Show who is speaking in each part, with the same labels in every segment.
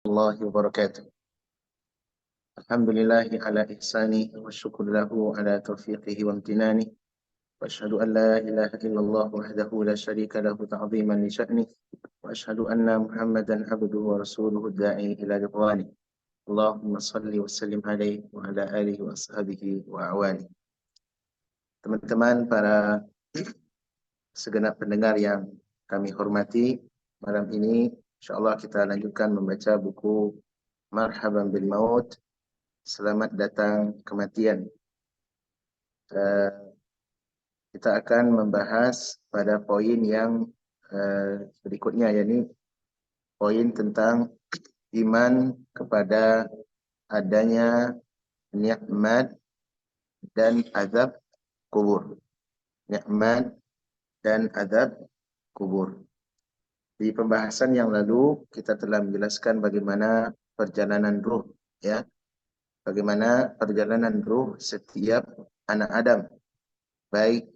Speaker 1: الله وبركاته. الحمد لله على إحسانه والشكر له على توفيقه وامتنانه، وأشهد أن لا إله إلا الله وحده لا شريك له تعظيما لشأنه، وأشهد أن محمدا عبده ورسوله الداعي إلى رضوانه. اللهم صل وسلم عليه وعلى آله وأصحابه وأعوانه. Teman-teman, para segenap pendengar yang kami hormati, malam ini insyaAllah kita lanjutkan membaca buku Marhaban bil Maut, Selamat Datang Kematian. Kita akan membahas pada poin yang berikutnya, yakni poin tentang iman kepada adanya nikmat dan azab kubur. Nikmat dan azab kubur. Di pembahasan yang lalu kita telah menjelaskan bagaimana perjalanan ruh, ya. Bagaimana perjalanan ruh setiap anak Adam, baik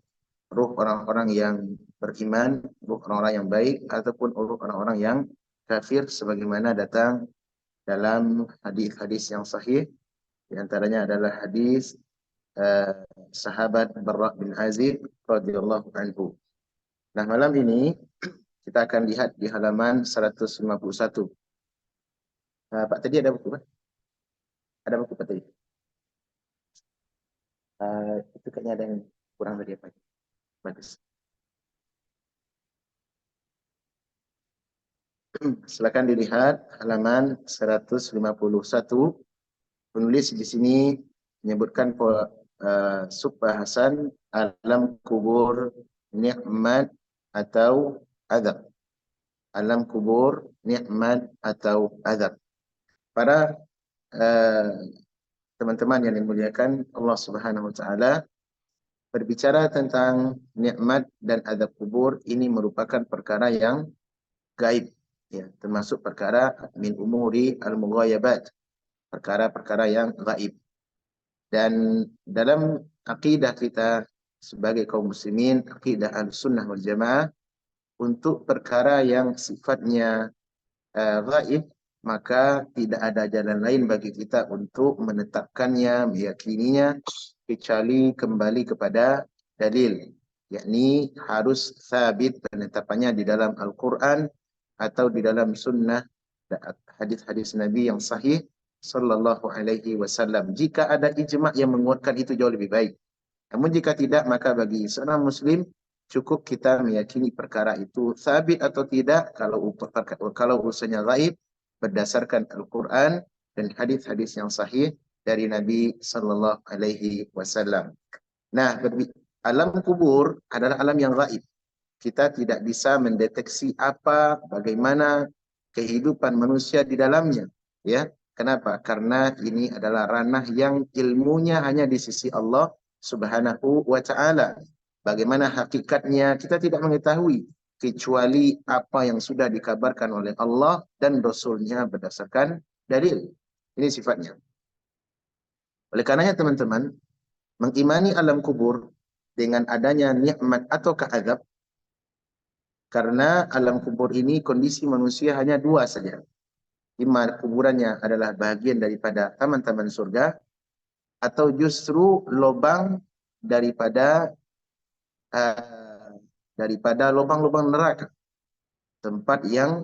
Speaker 1: ruh orang-orang yang beriman, ruh orang-orang yang baik, ataupun ruh orang-orang yang kafir, sebagaimana datang dalam hadis-hadis yang sahih. Di antaranya adalah hadis sahabat Barra bin Azib radhiyallahu anhu. Nah, malam ini kita akan lihat di halaman 151. Pak, tadi ada buku, Pak? Ada buku, Pak, tadi? Itu kayaknya ada yang kurang tadi, Pak. Bagus. Silakan dilihat halaman 151. Penulis di sini menyebutkan subbahasan alam kubur, nikmat atau azab. Alam kubur, nikmat atau azab. Para teman-teman yang dimuliakan Allah Subhanahu wa taala, berbicara tentang nikmat dan azab kubur ini merupakan perkara yang gaib, ya, termasuk perkara min umuri al-mughayabat, perkara-perkara yang gaib. Dan dalam akidah kita sebagai kaum muslimin, akidah Ahlussunnah wal Jamaah, untuk perkara yang sifatnya gaib, maka tidak ada jalan lain bagi kita untuk menetapkannya, meyakininya, kecuali kembali kepada dalil, yakni harus sabit penetapannya di dalam Al-Quran atau di dalam sunnah hadis-hadis Nabi yang sahih sallallahu alaihi wasallam. Jika ada ijma' yang menguatkan itu jauh lebih baik. Namun jika tidak, maka bagi seorang muslim cukup kita meyakini perkara itu sabit atau tidak kalau urusannya gaib berdasarkan Al-Quran dan hadis-hadis yang sahih dari Nabi sallallahu alaihi wasallam. Nah, alam kubur adalah alam yang gaib. Kita tidak bisa mendeteksi bagaimana kehidupan manusia di dalamnya, ya. Kenapa? Karena ini adalah ranah yang ilmunya hanya di sisi Allah Subhanahu wa taala. Bagaimana hakikatnya kita tidak mengetahui, kecuali apa yang sudah dikabarkan oleh Allah dan Rasul-Nya berdasarkan dalil. Ini sifatnya. Oleh karenanya teman-teman, mengimani alam kubur dengan adanya nikmat atau azab, karena alam kubur ini kondisi manusia hanya dua saja. Ima kuburannya adalah bagian daripada taman-taman surga, atau justru lubang daripada lubang-lubang neraka, tempat yang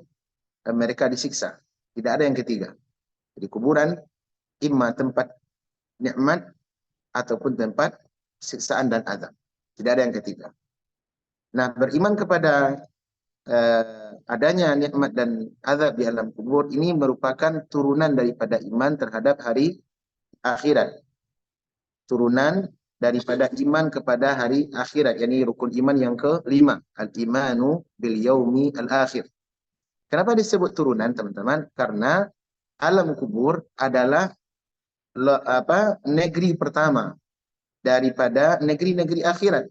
Speaker 1: mereka disiksa. Tidak ada yang ketiga. Jadi kuburan imma tempat nikmat ataupun tempat siksaan dan azab. Tidak ada yang ketiga. Nah, beriman kepada adanya nikmat dan azab di alam kubur ini merupakan turunan daripada iman terhadap hari akhirat. Turunan daripada iman kepada hari akhirat, yakni rukun iman yang kelima, al-imanu bil yaumi al-akhir. Kenapa disebut turunan, teman-teman? Karena alam kubur adalah negeri pertama daripada negeri-negeri akhirat.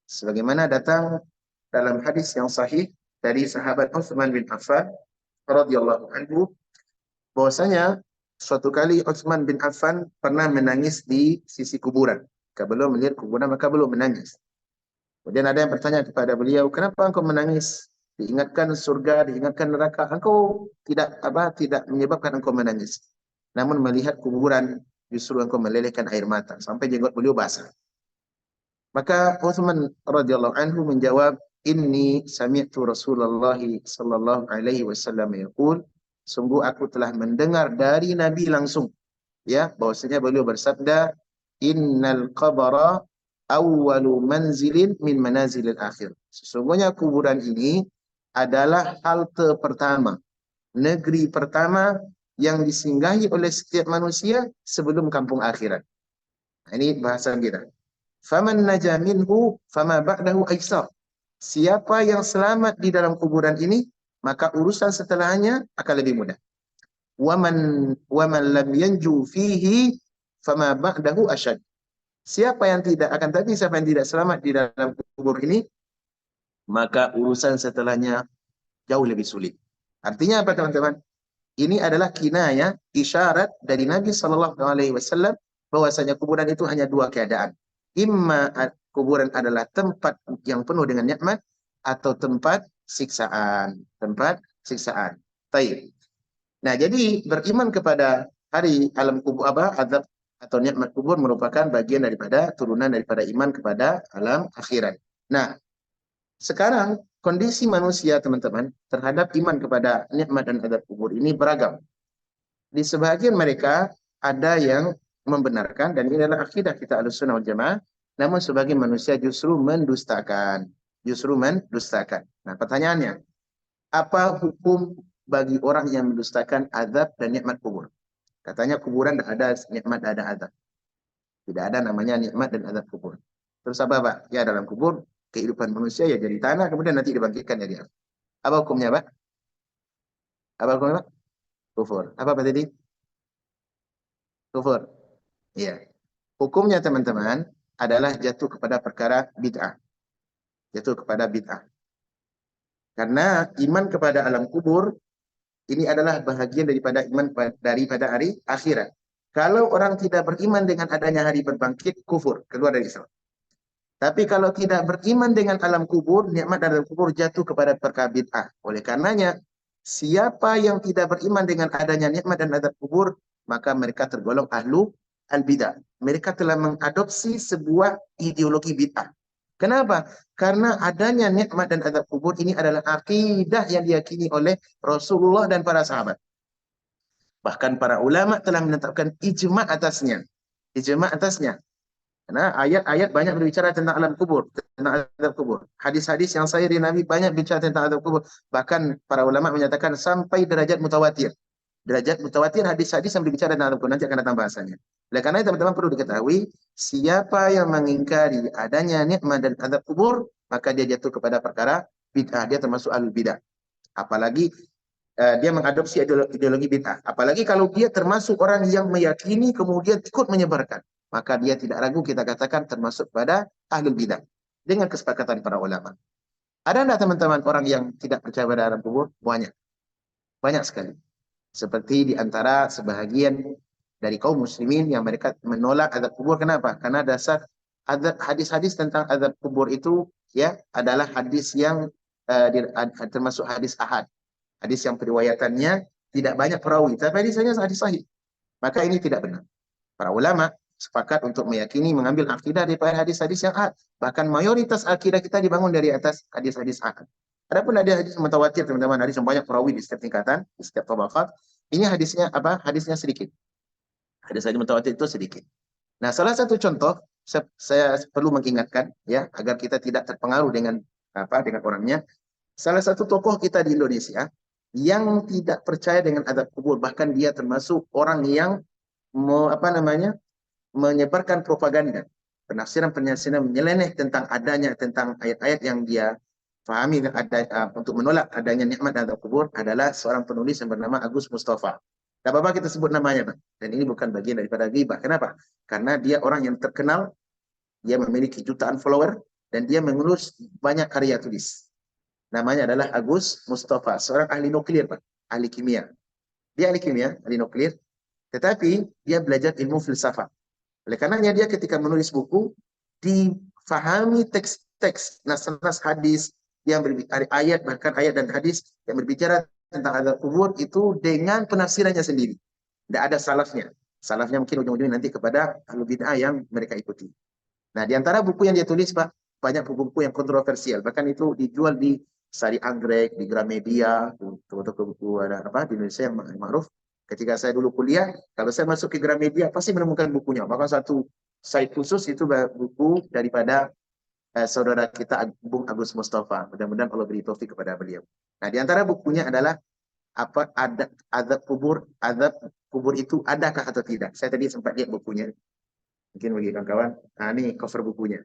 Speaker 1: Sebagaimana datang dalam hadis yang sahih dari sahabat Utsman bin Affan radhiyallahu anhu, bahwasanya suatu kali Utsman bin Affan pernah menangis di sisi kuburan. Jika belum melihat kuburan maka belum menangis. Kemudian ada yang bertanya kepada beliau, kenapa engkau menangis? diingatkan surga, diingatkan neraka, engkau tidak menyebabkan engkau menangis. Namun melihat kuburan justru engkau melelehkan air mata sampai jenggot beliau basah. Maka Utsman radhiyallahu anhu menjawab, "Inni sami'tu Rasulullah sallallahu alaihi wasallam yaqul," sungguh aku telah mendengar dari Nabi langsung, ya, bahwasanya beliau bersabda, "Innal qabra awwalu manzilin min manazilil akhir." Sesungguhnya kuburan ini adalah halte pertama, negeri pertama yang disinggahi oleh setiap manusia sebelum kampung akhirat. Nah, ini bahasan kita. Faman naja minhu fama ba'dahu aisar. Siapa yang selamat di dalam kuburan ini, maka urusan setelahnya akan lebih mudah. Waman lam yanju fihi fama ba'dahu asyad. Siapa yang tidak akan, tapi siapa yang tidak selamat di dalam kubur ini, maka urusan setelahnya jauh lebih sulit. Artinya apa, teman-teman? Ini adalah kinayah, isyarat dari Nabi Shallallahu Alaihi Wasallam bahwasanya kuburan itu hanya dua keadaan. Imma kuburan adalah tempat yang penuh dengan nikmat atau tempat siksaan. Tempat siksaan. Baik. Nah, jadi beriman kepada hari alam kubur, azab atau nikmat kubur merupakan bagian daripada turunan daripada iman kepada alam akhirat. Nah, sekarang kondisi manusia, teman-teman, terhadap iman kepada nikmat dan azab kubur ini beragam. Di sebagian mereka ada yang membenarkan, dan ini adalah akidah kita Ahlussunnah wal Jamaah, namun sebagian manusia justru mendustakan. Justru mendustakan. Nah, pertanyaannya, apa hukum bagi orang yang mendustakan azab dan nikmat kubur? Katanya kuburan tidak ada nikmat, tidak ada azab. Tidak ada namanya nikmat dan azab kubur. Terus apa, Pak? Ya, dalam kubur kehidupan manusia ya jadi tanah, kemudian nanti dibangkitkan jadi apa? Apa hukumnya, Pak? Apa hukumnya, Pak? Kufur. Apa tadi? Kufur. Iya. Hukumnya, teman-teman, adalah jatuh kepada perkara bid'ah. Jatuh kepada bid'ah. Karena iman kepada alam kubur ini adalah bahagian daripada iman daripada hari akhirat. Kalau orang tidak beriman dengan adanya hari berbangkit, kufur, keluar dari Islam. Tapi kalau tidak beriman dengan alam kubur, nikmat dalam kubur jatuh kepada perkara bid'ah. Oleh karenanya, siapa yang tidak beriman dengan adanya nikmat dan adab kubur, maka mereka tergolong ahlu al-bid'ah. Mereka telah mengadopsi sebuah ideologi bid'ah. Kenapa? Karena adanya nikmat dan adab kubur ini adalah akidah yang diyakini oleh Rasulullah dan para sahabat. Bahkan para ulama telah menetapkan ijma' atasnya. Ijma' atasnya. Karena ayat-ayat banyak berbicara tentang alam kubur, tentang azab kubur. Hadis-hadis yang sahih dari Nabi banyak bicara tentang azab kubur. Bahkan para ulama menyatakan sampai derajat mutawatir. Derajat mutawatir hadis-hadis yang berbicara tentang azab kubur. Nanti akan datang bahasanya. Oleh karena itu, teman-teman perlu diketahui, siapa yang mengingkari adanya nikmat dan azab kubur, maka dia jatuh kepada perkara bid'ah. Dia termasuk ahli bid'ah. Apalagi dia mengadopsi ideologi bid'ah. Apalagi kalau dia termasuk orang yang meyakini kemudian ikut menyebarkan, maka dia tidak ragu kita katakan termasuk pada ahlul bidah dengan kesepakatan para ulama. Ada enggak, teman-teman, orang yang tidak percaya pada alam kubur? Banyak. Banyak sekali. Seperti di antara sebahagian dari kaum muslimin yang mereka menolak azab kubur. Kenapa? Karena dasar hadis-hadis tentang azab kubur itu ya adalah hadis yang termasuk hadis ahad. Hadis yang periwayatannya tidak banyak perawi, tapi hadisnya hadis sahih. Maka ini tidak benar. Para ulama sepakat untuk meyakini mengambil akidah daripada hadis-hadis yang ahad. Bahkan mayoritas akidah kita dibangun dari atas hadis-hadis ahad. Adapun ada hadis mutawatir, teman-teman, hadis yang banyak perawi di setiap tingkatan, di setiap tabaqat. Ini hadisnya apa? Hadisnya sedikit. Hadis-hadis mutawatir itu sedikit. Nah, salah satu contoh saya perlu mengingatkan ya agar kita tidak terpengaruh dengan dengan orangnya. Salah satu tokoh kita di Indonesia yang tidak percaya dengan azab kubur, bahkan dia termasuk orang yang menyebarkan propaganda, penafsiran-penafsiran menyeleneh tentang ayat-ayat yang dia fahami untuk menolak adanya nikmat azab kubur, adalah seorang penulis yang bernama Agus Mustafa. Tidak apa-apa kita sebut namanya, Pak. Dan ini bukan bagian daripada ghibah. Kenapa? Karena dia orang yang terkenal, dia memiliki jutaan follower, dan dia menulis banyak karya tulis. Namanya adalah Agus Mustafa, seorang ahli nuklir, Pak, ahli kimia. Dia ahli kimia, ahli nuklir, tetapi dia belajar ilmu filsafat. Oleh karenanya dia ketika menulis buku, difahami teks-teks, nas-nas hadis, yang ayat, bahkan ayat dan hadis yang berbicara tentang azab kubur itu dengan penafsirannya sendiri. Tidak ada salafnya. Salafnya mungkin ujung-ujungnya nanti kepada ahlu bid'ah yang mereka ikuti. Nah, di antara buku yang dia tulis, Pak, banyak buku-buku yang kontroversial. Bahkan itu dijual di Sari Anggrek, di Gramedia, toko-toko buku ada apa di Indonesia yang ma'ruf. Ketika saya dulu kuliah, kalau saya masuk ke Gramedia, pasti menemukan bukunya. Bahkan satu site khusus itu buku daripada saudara kita Bung Agus Mustafa. Mudah-mudahan Allah beri taufik kepada beliau. Nah, di antara bukunya adalah apa ada azab kubur itu adakah atau tidak? Saya tadi sempat lihat bukunya. Mungkin bagi kawan-kawan. Nah, ini cover bukunya.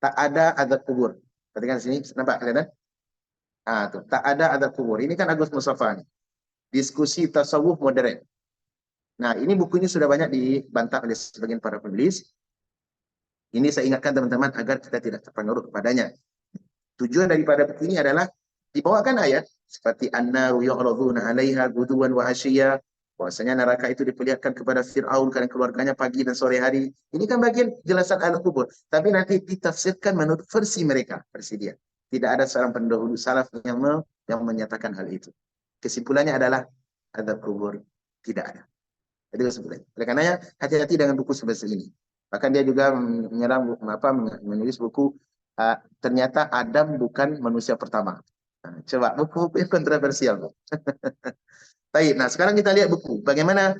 Speaker 1: Tak ada azab kubur. Perhatikan sini, nampak kelihatan? Ah, tuh, tak ada azab kubur. Ini kan Agus Mustafa nih. Diskusi tasawuf modern. Nah, ini buku ini sudah banyak dibantah oleh sebagian para penulis. Ini saya ingatkan teman-teman agar kita tidak terpengaruh kepadanya. Tujuan daripada buku ini adalah dibawakan ayat seperti an-naru yu'raduna 'alaiha guduwan wa 'ashiyya, bahwasanya neraka itu diperlihatkan kepada Firaun dan keluarganya pagi dan sore hari. Ini kan bagian jelasan al-kubur, tapi nanti ditafsirkan menurut versi mereka, versi dia. Tidak ada seorang pendahulu salaf yang menyatakan hal itu. Kesimpulannya adalah azab kubur tidak ada. Itu kesimpulannya. Oleh karenanya hati-hati dengan buku seperti ini. Bahkan dia juga menulis buku ternyata Adam bukan manusia pertama. Nah, coba buku yang kontroversial. Baik, nah sekarang kita lihat buku. Bagaimana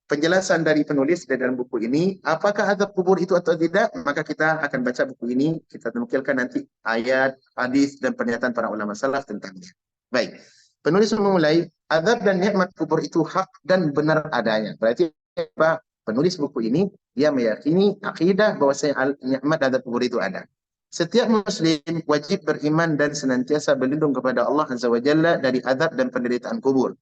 Speaker 1: penjelasan dari penulis di dalam buku ini? Apakah azab kubur itu atau tidak? Maka kita akan baca buku ini. Kita nukilkan nanti ayat, hadis dan pernyataan para ulama salaf tentangnya. Baik, penulis memulai azab dan nikmat kubur itu hak dan benar adanya. Berarti apa? Penulis buku ini dia meyakini akidah bahwasanya nikmat azab kubur itu ada. Setiap muslim wajib beriman dan senantiasa berlindung kepada Allah Azza wa Jalla dari azab dan penderitaan kubur.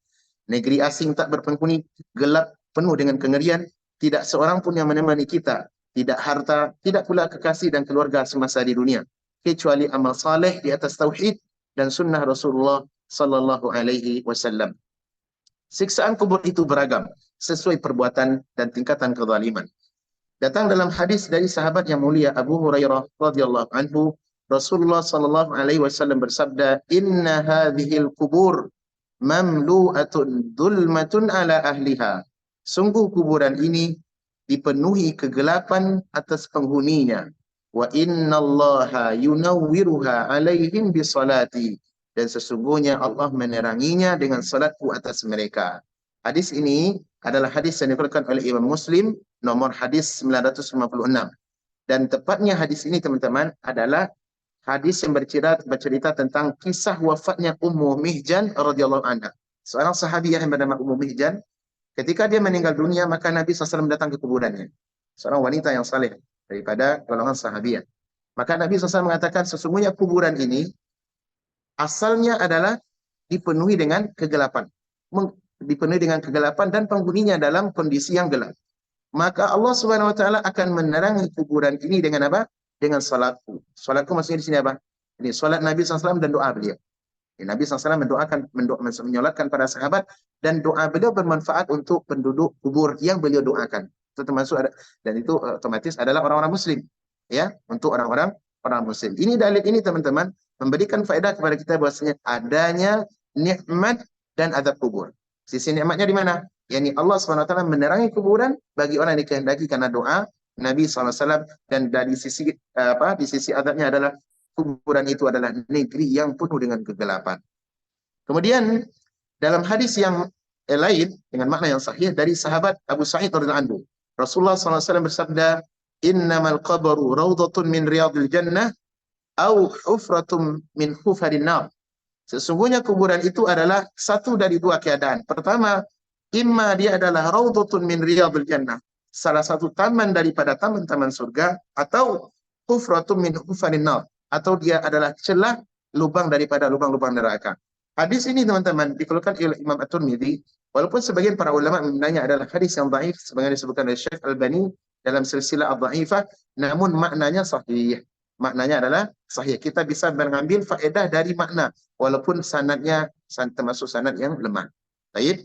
Speaker 1: Negeri asing tak berpenghuni, gelap, penuh dengan kengerian, tidak seorang pun yang menemani kita, tidak harta, tidak pula kekasih dan keluarga semasa di dunia, kecuali amal saleh di atas tauhid dan sunnah Rasulullah sallallahu alaihi wasallam. Siksaan kubur itu beragam sesuai perbuatan dan tingkatan kezaliman. Datang dalam hadis dari sahabat yang mulia Abu Hurairah radhiyallahu anhu, Rasulullah sallallahu alaihi wasallam bersabda, "Inna hadhil kubur mamlu'atun dhulmatun ala ahliha." Sungguh kuburan ini dipenuhi kegelapan atas penghuninya. Wa innallaha yunawwiruha alaihim bisalati. Dan sesungguhnya Allah meneranginya dengan salatku atas mereka. Hadis ini adalah hadis yang dikeluarkan oleh Imam Muslim, nomor hadis 956. Dan tepatnya hadis ini teman-teman adalah hadis yang bercerita tentang kisah wafatnya Ummu Mihjan radhiyallahu anha. Seorang sahabiah yang bernama Ummu Mihjan, ketika dia meninggal dunia maka Nabi SAW datang ke kuburannya. Seorang wanita yang saleh daripada golongan sahabiah. Maka Nabi SAW mengatakan sesungguhnya kuburan ini asalnya adalah dipenuhi dengan kegelapan. Dipenuhi dengan kegelapan dan penghuninya dalam kondisi yang gelap. Maka Allah Subhanahu wa taala akan menerangi kuburan ini dengan apa? Dengan salatku. Salatku maksudnya di sini apa? Ini salat Nabi SAW dan doa beliau. Nabi SAW menyolatkan para sahabat dan doa beliau bermanfaat untuk penduduk kubur yang beliau doakan. Itu termasuk dan itu otomatis adalah orang-orang muslim. Ya, untuk orang-orang muslim. Ini dalil ini teman-teman memberikan faedah kepada kita bahwasanya adanya nikmat dan azab kubur. Sisi nikmatnya di mana? yakni Allah SWT menerangi kuburan bagi orang yang dikehendaki karena doa Nabi SAW, dan dari sisi di sisi azabnya adalah kuburan itu adalah negeri yang penuh dengan kegelapan. Kemudian dalam hadis yang lain dengan makna yang sahih dari sahabat Abu Sa'id radhiyallahu anhu, Rasulullah SAW bersabda, "Innamal qabru rawdatun min riyadil jannah au hufratum min hufarin nar." Sesungguhnya kuburan itu adalah satu dari dua keadaan. Pertama, imma dia adalah raudhatun min riyadil jannah, salah satu taman daripada taman-taman surga, atau hufratun min hufarin nar, atau dia adalah celah lubang daripada lubang-lubang neraka. Hadis ini teman-teman dikeluarkan oleh Imam At-Tirmidzi, walaupun sebagian para ulama menilainya adalah hadis yang dhaif sebagaimana disebutkan oleh Syekh Al-Albani dalam silsilah ad-dhaifah, namun maknanya sahih. Maknanya adalah sahih. Kita bisa mengambil faedah dari makna walaupun sanadnya termasuk sanad yang lemah. Baik.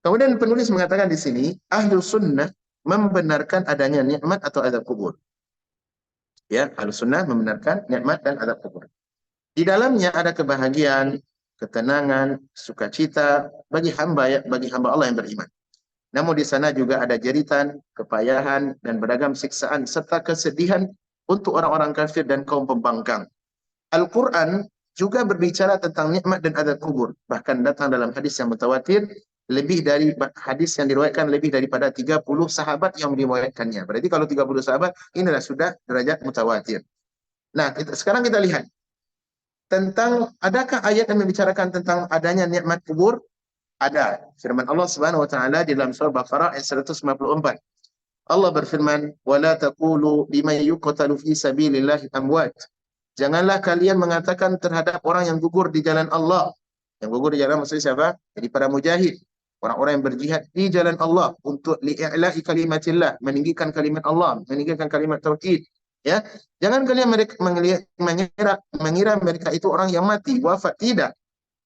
Speaker 1: Kemudian penulis mengatakan di sini, Ahlus Sunnah membenarkan adanya nikmat atau azab kubur. Ya, Ahlus Sunnah membenarkan nikmat dan azab kubur. Di dalamnya ada kebahagiaan, ketenangan, sukacita bagi hamba Allah yang beriman. Namun di sana juga ada jeritan, kepayahan, dan beragam siksaan serta kesedihan untuk orang-orang kafir dan kaum pembangkang. Al-Quran juga berbicara tentang nikmat dan azab kubur. Bahkan datang dalam hadis yang mutawatir, lebih dari hadis yang diriwayatkan lebih daripada 30 sahabat yang meriwayatkannya. Berarti kalau 30 sahabat, inilah sudah derajat mutawatir. Nah, sekarang kita lihat tentang adakah ayat yang membicarakan tentang adanya nikmat kubur? Ada. Firman Allah Subhanahu wa taala di dalam surah Baqarah ayat 154. Allah berfirman, "Wala taqulu liman yuqtalu fi sabilillahi amwat." Janganlah kalian mengatakan terhadap orang yang gugur di jalan Allah. Yang gugur di jalan maksudnya siapa? Jadi para mujahid, orang-orang yang berjihad di jalan Allah untuk li'i'la'i kalimatillah, meninggikan kalimat Allah, meninggikan kalimat tauhid. Ya, jangan kalian mengira mereka itu orang yang mati, wafat, tidak.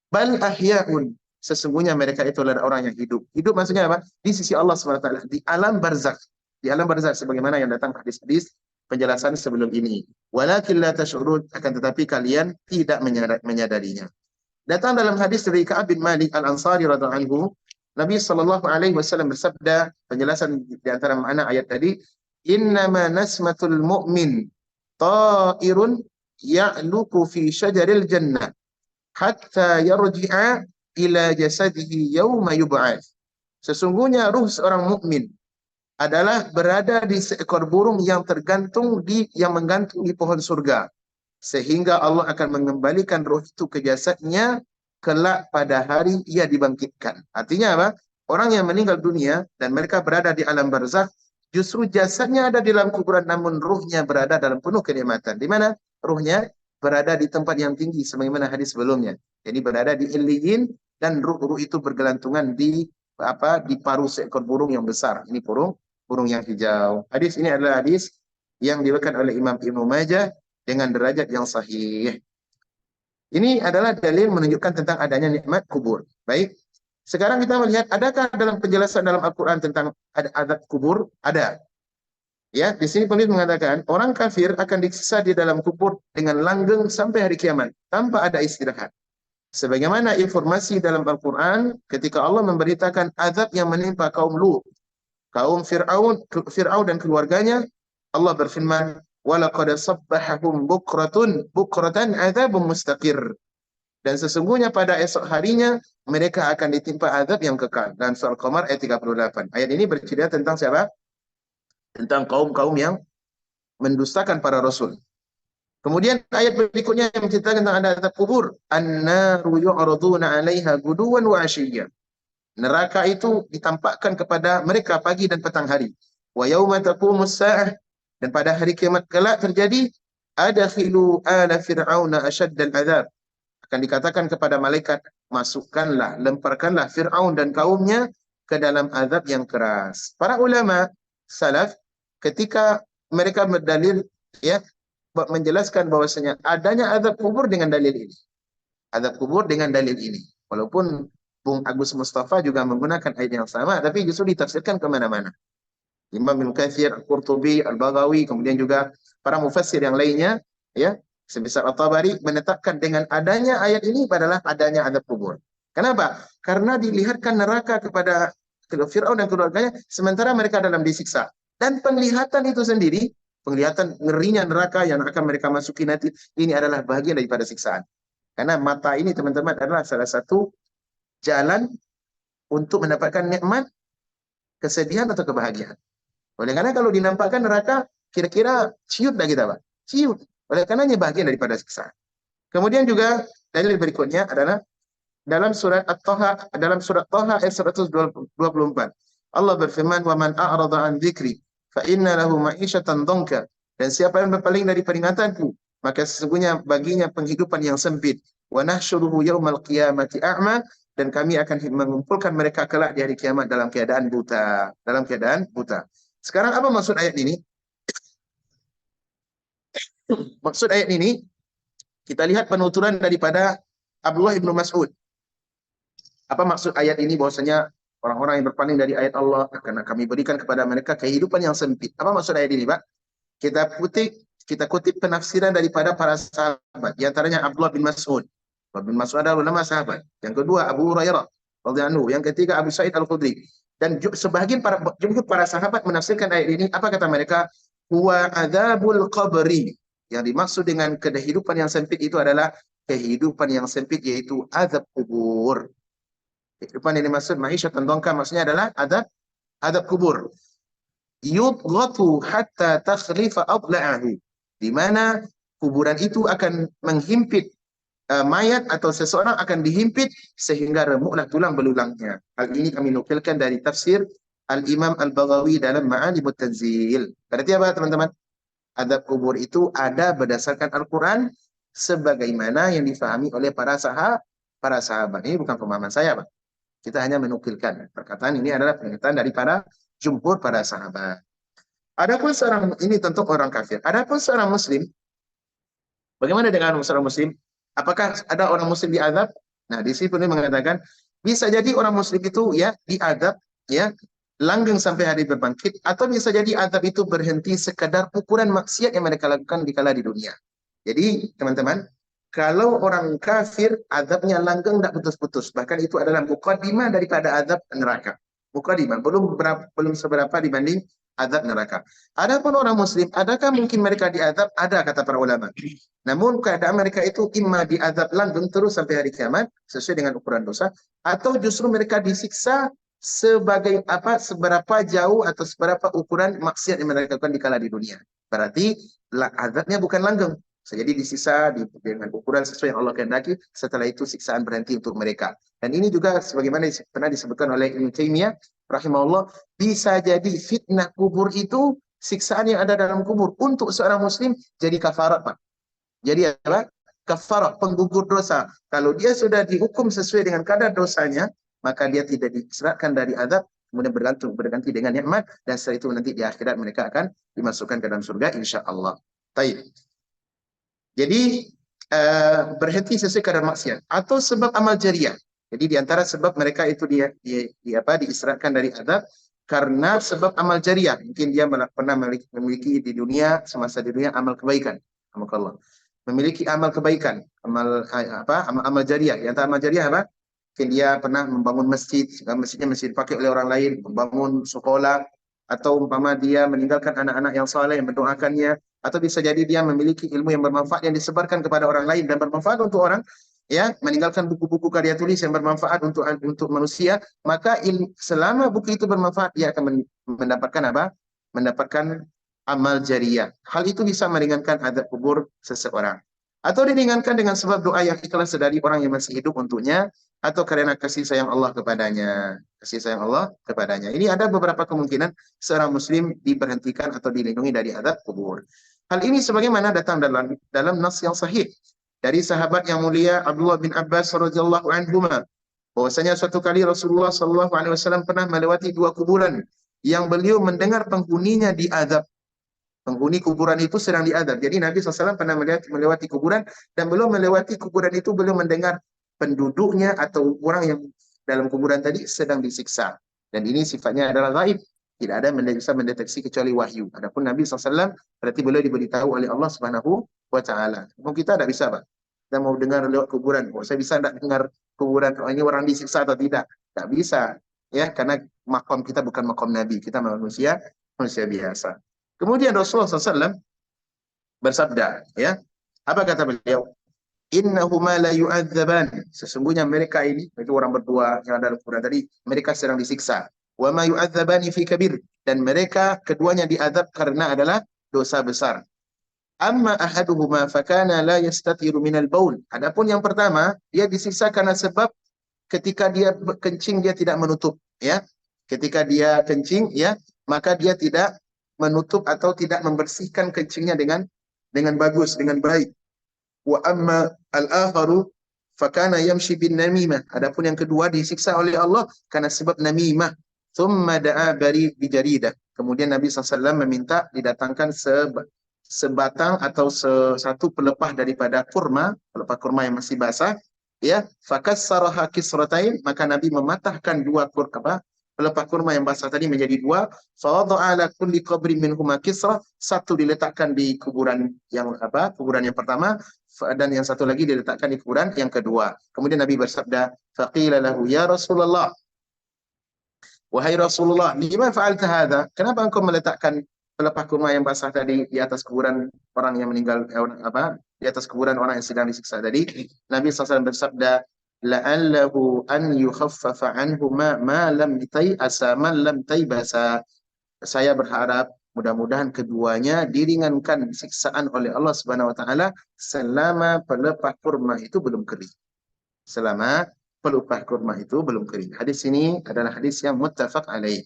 Speaker 1: Bal ahya'un. Sesungguhnya mereka itu adalah orang yang hidup. Hidup maksudnya apa? Di sisi Allah SWT. Di alam barzakh. Di alam barzakh sebagaimana yang datang hadis-hadis penjelasan sebelum ini. Walakin la tash'urun, akan tetapi kalian tidak menyadarinya. Datang dalam hadis dari Ka'ab bin Malik Al-Ansari radhiyallahu anhu, Nabi sallallahu alaihi wasallam bersabda, penjelasan di antara makna ayat tadi, "Innama nasmatul mu'min ta'irun ya'luku fi syajaril jannah hatta yarji'a ila jasadihi yawma yub'ats." Sesungguhnya ruh seorang mukmin adalah berada di seekor burung yang menggantung di pohon surga, sehingga Allah akan mengembalikan ruh itu ke jasadnya kelak pada hari ia dibangkitkan. Artinya apa? Orang yang meninggal dunia dan mereka berada di alam barzakh, justru jasadnya ada di dalam kuburan, namun ruhnya berada dalam penuh kenikmatan. Di mana? Ruhnya berada di tempat yang tinggi, sebagaimana hadis sebelumnya. Jadi berada di Illiyin, dan ruh itu bergelantungan di paruh seekor burung yang besar. Ini burung yang hijau. Hadis ini adalah hadis yang diriwayatkan oleh Imam Ibnu Majah dengan derajat yang sahih. Ini adalah dalil menunjukkan tentang adanya nikmat kubur. Baik. Sekarang kita melihat, adakah dalam penjelasan dalam Al-Quran tentang azab kubur? Ada. Ya, di sini penulis mengatakan orang kafir akan disiksa di dalam kubur dengan langgeng sampai hari kiamat tanpa ada istirahat. Sebagaimana informasi dalam Al-Quran ketika Allah memberitakan azab yang menimpa kaum Lut, kaum Fir'aun dan keluarganya, Allah berfirman, "Walaqad sabbahahum bukratan adzabun mustaqir." Dan sesungguhnya pada esok harinya mereka akan ditimpa azab yang kekal. Dan surah Al-Qamar ayat 38. Ayat ini bercerita tentang siapa? Tentang kaum-kaum yang mendustakan para rasul. Kemudian ayat berikutnya yang menceritakan tentang ada azab kubur, "An-naru yu'raduna 'alaiha guduwan wa 'ashiyya." Neraka itu ditampakkan kepada mereka pagi dan petang hari. Wa yauma taqumus sa'ah, dan pada hari kiamat kelak terjadi, adkhilu ala fir'auna asyaddal azab. Akan dikatakan kepada malaikat, masukkanlah, lemparkanlah Fir'aun dan kaumnya ke dalam azab yang keras. Para ulama salaf ketika mereka berdalil, ya, menjelaskan bahwasanya adanya azab kubur dengan dalil ini. Azab kubur dengan dalil ini. Walaupun Bung Agus Mustafa juga menggunakan ayat yang sama, tapi justru ditafsirkan kemana-mana. Imam Ibnu Katsir, Al-Qurtubi, Al-Baghawi, kemudian juga para mufassir yang lainnya, ya, sebesar At-Tabari menetapkan dengan adanya ayat ini adalah adanya azab kubur. Kenapa? Karena dilihatkan neraka kepada Fir'aun dan keluarganya, sementara mereka dalam disiksa. Dan penglihatan itu sendiri, penglihatan ngerinya neraka yang akan mereka masuki nanti, ini adalah bagian daripada siksaan. Karena mata ini, teman-teman, adalah salah satu jalan untuk mendapatkan nikmat, kesedihan atau kebahagiaan. Oleh karena kalau dinampakkan neraka, kira-kira ciut dah kita, Pak. Ciut. Oleh karenanya bagian daripada siksa. Kemudian juga dalil berikutnya adalah dalam surat At-Taha, dalam surat Taha ayat 124. Allah berfirman, "Wa man a'rada an dzikri fa inna lahu ma'isyatan dhanka." Dan siapa yang berpaling dari peringatanku, maka sesungguhnya baginya penghidupan yang sempit. "Wa nahsyuruhu yaumal qiyamati a'ma." Dan kami akan mengumpulkan mereka kelak di hari kiamat dalam keadaan buta. Dalam keadaan buta. Sekarang apa maksud ayat ini? Maksud ayat ini, kita lihat penuturan daripada Abdullah ibnu Mas'ud. Apa maksud ayat ini? Bahwasanya orang-orang yang berpaling dari ayat Allah akan kami berikan kepada mereka kehidupan yang sempit. Apa maksud ayat ini, Pak? Kita kita kutip penafsiran daripada para sahabat. Di antaranya Abdullah bin Mas'ud. Abdullah bin Mas'ud adalah ulama sahabat. Yang kedua Abu Hurairah radhiyallahu anhu. Yang ketiga Abu Sa'id Al-Khudri. Dan sebagian jumhur para sahabat menafsirkan ayat ini, apa kata mereka? Huwa adzabul qabri. Yang dimaksud dengan kehidupan yang sempit itu adalah kehidupan yang sempit, yaitu azab kubur. Kehidupan yang dimaksud ma'isyatan dongka maksudnya adalah azab kubur. Yudghatu hatta takhlifa adla'ahu. Di mana kuburan itu akan menghimpit mayat atau seseorang akan dihimpit sehingga remuklah tulang belulangnya. Hal ini kami nukilkan dari tafsir Al-Imam Al-Baghawi dalam Ma'alimut Tanzil. Berarti apa teman-teman? Azab kubur itu ada berdasarkan Al-Quran sebagaimana yang difahami oleh para sahabat. Ini bukan pemahaman saya, Pak. Kita hanya menukilkan. Perkataan ini adalah pernyataan dari para jumhur para sahabat. Adapun seorang, ini tentu orang kafir. Adapun seorang muslim, bagaimana dengan seorang muslim? Apakah ada orang muslim diazab? Nah, di sini pun mengatakan bisa jadi orang muslim itu ya diazab ya langgeng sampai hari berbangkit, atau bisa jadi azab itu berhenti sekadar ukuran maksiat yang mereka lakukan dikala di dunia. Jadi teman-teman, kalau orang kafir azabnya langgeng tidak putus-putus, bahkan itu adalah muqaddimah daripada azab neraka. Muqaddimah belum seberapa dibanding azab neraka. Adapun orang muslim, adakah mungkin mereka diazab? Ada, kata para ulama. Namun keadaan mereka itu imma diazab langgeng terus sampai hari kiamat sesuai dengan ukuran dosa, atau justru mereka disiksa sebagai apa, seberapa jauh atau seberapa ukuran maksiat yang mereka lakukan dikala di dunia. Berarti azabnya bukan langgeng. Jadi disiksa dengan ukuran sesuai yang Allah kehendaki, setelah itu siksaan berhenti untuk mereka. Dan ini juga sebagaimana pernah disebutkan oleh Ibnu Taimiyah rahimahullah, bisa jadi fitnah kubur itu, siksaan yang ada dalam kubur untuk seorang muslim jadi kafarat, Pak. Jadi apa? Kafarat, penggugur dosa. Kalau dia sudah dihukum sesuai dengan kadar dosanya, maka dia tidak diseratkan dari azab, kemudian berganti dengan nikmat, dan setelah itu nanti di akhirat mereka akan dimasukkan ke dalam surga insya Allah. Taib. Jadi berhenti sesuai kadar maksiat atau sebab amal jariah. Jadi di antara sebab mereka itu diisratkan dari azab karena sebab amal jariah. Mungkin dia pernah memiliki di dunia, semasa di dunia, amal kebaikan. Allah memiliki amal kebaikan, amal jariah. Yang antara amal jariah apa? Mungkin dia pernah membangun masjid, masjidnya masih dipakai oleh orang lain, membangun sekolah, atau umpama dia meninggalkan anak-anak yang saleh yang mendoakannya, atau bisa jadi dia memiliki ilmu yang bermanfaat yang disebarkan kepada orang lain dan bermanfaat untuk orang, ya, meninggalkan buku-buku karya tulis yang bermanfaat untuk manusia, maka selama buku itu bermanfaat, dia akan mendapatkan apa? Mendapatkan amal jariah. Hal itu bisa meringankan azab kubur seseorang. Atau diringankan dengan sebab doa yang ikhlas dari orang yang masih hidup untuknya, atau karena kasih sayang Allah kepadanya. Kasih sayang Allah kepadanya. Ini ada beberapa kemungkinan seorang muslim diberhentikan atau dilindungi dari azab kubur. Hal ini sebagaimana datang dalam nas yang sahih dari sahabat yang mulia Abdullah bin Abbas radhiyallahu anhuma, bahwasanya suatu kali Rasulullah sallallahu alaihi wasallam pernah melewati dua kuburan yang beliau mendengar penghuninya diazab. Penghuni kuburan itu sedang diazab. Jadi Nabi SAW pernah melewati kuburan, dan belum melewati kuburan itu belum mendengar penduduknya atau orang yang dalam kuburan tadi sedang disiksa. Dan ini sifatnya adalah gaib. Tidak ada yang bisa mendeteksi kecuali wahyu. Adapun Nabi SAW berarti beliau diberitahu oleh Allah Subhanahu wa Ta'ala. Kita tidak bisa, Pak. Kita mau dengar lewat kuburan. Saya bisa tidak dengar kuburan, ini orang disiksa atau tidak? Tidak bisa. Ya, karena makom kita bukan makom Nabi. Kita manusia biasa. Kemudian Rasulullah SAW bersabda, ya, apa kata beliau? Innahuma la yu'adzaban. Sesungguhnya mereka ini, itu orang berdua yang ada dalam kuburan tadi, mereka sedang disiksa. Wa ma yu'adzabani fi kabir. Dan mereka keduanya diazab karena adalah dosa besar. Amma ahaduhuma fakana la yastatiru minal baul. Adapun yang pertama, dia disiksa karena sebab ketika dia kencing dia tidak menutup, ya. Ketika dia kencing, ya, maka dia tidak menutup atau tidak membersihkan kencingnya dengan bagus, dengan baik. Wa amma al-akharu fakana yamshi bin namimah. Adapun yang kedua disiksa oleh Allah karena sebab namimah. Thumma da'a bari bijaridah. Kemudian Nabi SAW meminta didatangkan sebatang atau satu pelepah daripada pelepah kurma yang masih basah, ya. Fakassaraha kisratain, maka Nabi mematahkan dua pelepah kurma yang basah tadi menjadi dua. Fawadha'a ala kulli qabrin minhuma kisrah. Satu diletakkan di kuburan yang kuburan yang pertama, dan yang satu lagi diletakkan di kuburan yang kedua. Kemudian Nabi bersabda, faqila lahu ya Rasulullah, wahai Rasulullah, lima fa'alta hadza? Kenapa engkau meletakkan pelepah kurma yang basah tadi di atas kuburan orang yang meninggal, di atas kuburan orang yang sedang disiksa tadi? Nabi SAW bersabda, la'allahu an yukhaffafa anhu ma lam tay'asa man lam taybasa. Saya berharap mudah-mudahan keduanya diringankan siksaan oleh Allah Subhanahu wa taala selama pelepah kurma itu belum kering. Selama pelepah kurma itu belum kering. Hadis ini adalah hadis yang muttafaq alaih.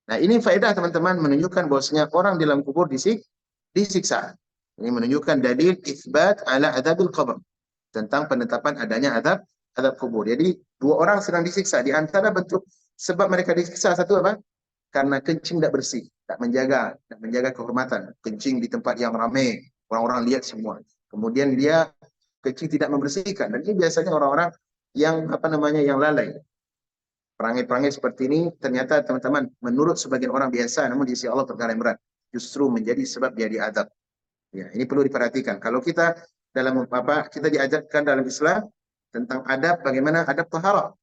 Speaker 1: Nah, ini faedah teman-teman menunjukkan bahwasanya orang di dalam kubur disiksa. Ini menunjukkan dalil itsbat ala adzabil qabr, tentang penetapan adanya azab kubur. Jadi dua orang sedang disiksa. Di antara bentuk sebab mereka disiksa, satu apa? Karena kencing tidak bersih, tak menjaga kehormatan. Kencing di tempat yang ramai, orang-orang lihat semua. Kemudian dia kencing tidak membersihkan. Dan ini biasanya orang-orang yang yang lalai. Perangai-perangai seperti ini ternyata teman-teman menurut sebagian orang biasa, namun di sisi Allah perkara yang berat. Justru menjadi sebab dia diazab. Ya, ini perlu diperhatikan. Kalau kita kita diajarkan dalam Islam tentang adab, bagaimana adab taharah,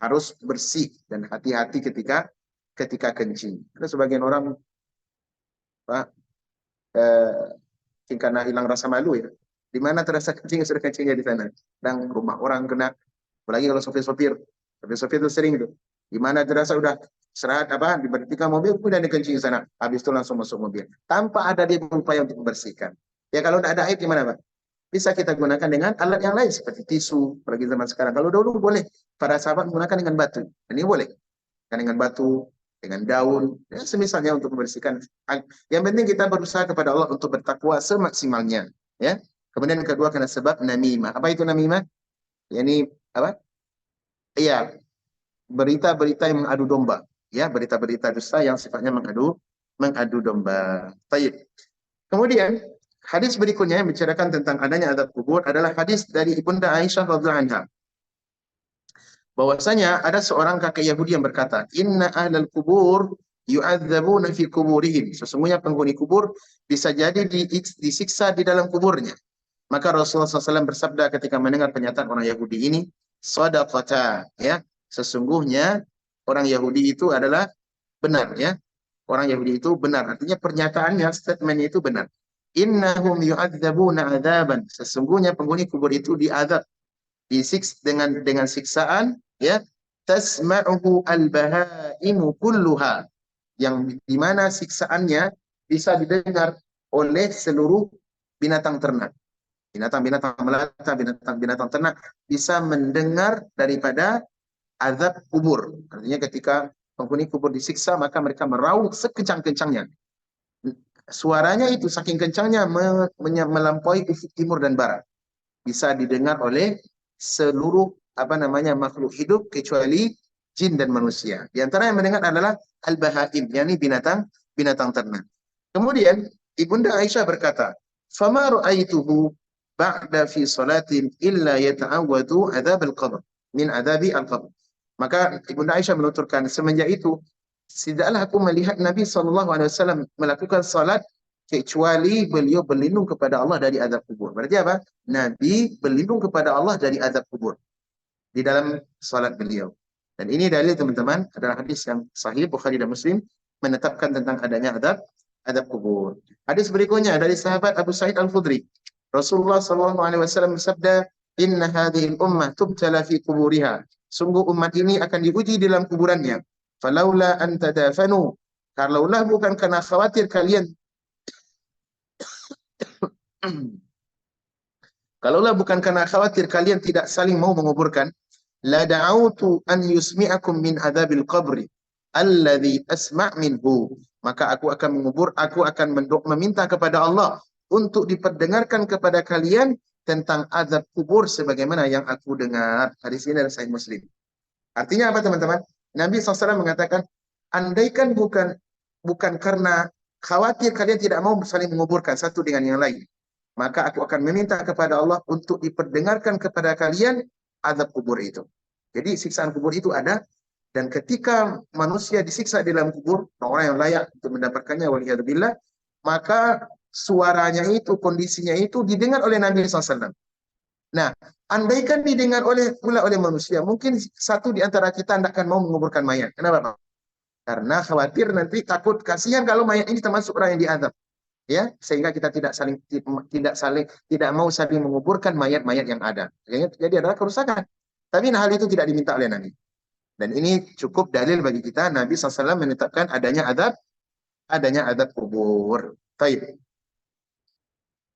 Speaker 1: harus bersih dan hati-hati ketika kencing. Ada sebagian orang karena hilang rasa malu ya. Di mana terasa kencing, sudah kencingnya di sana. Dan rumah orang kena. Apalagi kalau sopir-sopir itu sering itu. Di mana terasa udah istirahat diberhentikan mobil, kemudian dikencing di sana. Habis itu langsung masuk mobil. Tanpa ada dia berupaya untuk membersihkan. Ya kalau tidak ada air gimana Pak? Bisa kita gunakan dengan alat yang lain seperti tisu, apalagi zaman sekarang. Kalau dulu boleh, para sahabat menggunakan dengan batu. Dan ini boleh. Dengan batu, dengan daun, ya, semisalnya untuk membersihkan. Yang penting kita berusaha kepada Allah untuk bertakwa semaksimalnya. Ya. Kemudian yang kedua karena sebab namimah. Apa itu namimah? Yani apa? Iya, berita-berita yang mengadu domba. Ya, berita-berita dusta yang sifatnya mengadu domba. Baik. Kemudian hadis berikutnya yang menceritakan tentang adanya azab kubur adalah hadis dari Ibunda Aisyah radhiyallahu anha. Bahwasanya ada seorang kakek Yahudi yang berkata, "Inna ahlal kubur yu'adzabuna fi kuburihim." Sesungguhnya penghuni kubur bisa jadi disiksa di dalam kuburnya. Maka Rasulullah SAW bersabda ketika mendengar pernyataan orang Yahudi ini, "Shadaqata." Ya, sesungguhnya orang Yahudi itu adalah benar ya. Orang Yahudi itu benar. Artinya pernyataannya, statementnya itu benar. Innahum yu'adzabuna adzaban. Sesungguhnya penghuni kubur itu diazab, dengan siksaan ya, tasma'uhu al-bahaimu kulluha, yang dimana siksaannya bisa didengar oleh seluruh binatang ternak. Binatang-binatang melata, binatang-binatang ternak bisa mendengar daripada azab kubur. Artinya ketika penghuni kubur disiksa, maka mereka meraung sekencang-kencangnya. Suaranya itu saking kencangnya melampaui ufuk timur dan barat. Bisa didengar oleh seluruh makhluk hidup kecuali jin dan manusia. Di antara yang mendengar adalah al-bahaim, yakni binatang ternak. Kemudian Ibunda Aisyah berkata, "Fama ra'aituhu ba'da fi salatin illa yata'awwadu adzab al-qabr min adzabi al-qabr." Maka Ibunda Aisyah menuturkan, semenjak itu tidaklah aku melihat Nabi SAW melakukan salat kecuali beliau berlindung kepada Allah dari azab kubur. Berarti apa? Nabi berlindung kepada Allah dari azab kubur di dalam salat beliau. Dan ini dalil teman-teman adalah hadis yang sahih Bukhari dan Muslim menetapkan tentang adanya azab kubur. Hadis berikutnya dari sahabat Abu Sa'id Al-Khudri. Rasulullah SAW bersabda, "Inna hadhihi al-ummah tubtala fi kuburiha." Sungguh umat ini akan diuji di dalam kuburannya. Falaula an tadafanu. Kalaulah bukan karena khawatir kalian kalaulah bukan karena khawatir kalian tidak saling mau menguburkan, la da'autu an yusmi'akum min adzabil qabri alladhi asma' minhu. Maka aku akan meminta kepada Allah untuk diperdengarkan kepada kalian tentang azab kubur sebagaimana yang aku dengar. Hadis ini dari Sahih Muslim. Artinya apa teman-teman? Nabi SAW mengatakan, andaikan bukan karena khawatir kalian tidak mau saling menguburkan satu dengan yang lain, maka aku akan meminta kepada Allah untuk diperdengarkan kepada kalian azab kubur itu. Jadi siksaan kubur itu ada Dan ketika manusia disiksa di dalam kubur, orang yang layak untuk mendapatkannya, waliyadzubillah, maka suaranya itu, kondisinya itu didengar oleh Nabi SAW. Nah, andaikan didengar pula oleh manusia, mungkin satu di antara kita tidak akan mau menguburkan mayat. Kenapa, Pak? Karena khawatir nanti takut, kasihan kalau mayat ini termasuk orang yang diazab. Ya, sehingga kita tidak mau saling menguburkan mayat-mayat yang ada. Jadi adalah kerusakan. Tapi hal itu tidak diminta oleh Nabi. Dan ini cukup dalil bagi kita, Nabi SAW menetapkan adanya adab kubur. Baik.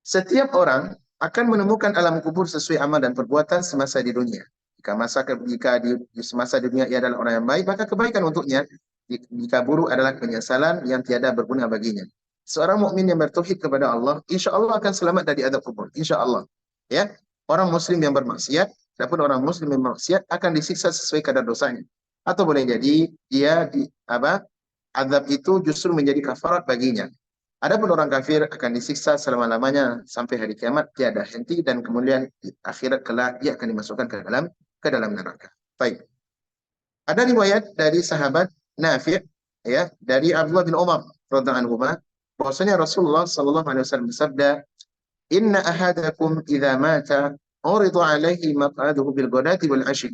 Speaker 1: Setiap orang akan menemukan alam kubur sesuai amal dan perbuatan semasa di dunia. Jika di semasa di dunia ia adalah orang yang baik, maka kebaikan untuknya. Jika buruk adalah penyesalan yang tiada berguna baginya. Seorang mukmin yang bertauhid kepada Allah, insya Allah akan selamat dari adab kubur. Insya Allah. Ya, orang Muslim yang bermaksiat, adapun orang Muslim yang bermaksiat akan disiksa sesuai kadar dosanya. Atau boleh jadi dia azab itu justru menjadi kafarat baginya. Adapun orang kafir akan disiksa selama-lamanya sampai hari kiamat, tiada henti, dan kemudian di akhirat kelak dia akan dimasukkan ke dalam neraka. Baik. Ada riwayat dari sahabat Nafi', ya, dari Abdullah bin Umar radhiyallahu anhu, bahwasanya Rasulullah sallallahu alaihi wasallam bersabda, "Inna ahadakum idza mata urida alaihi maq'aduhu bil ghadati wal 'ashi."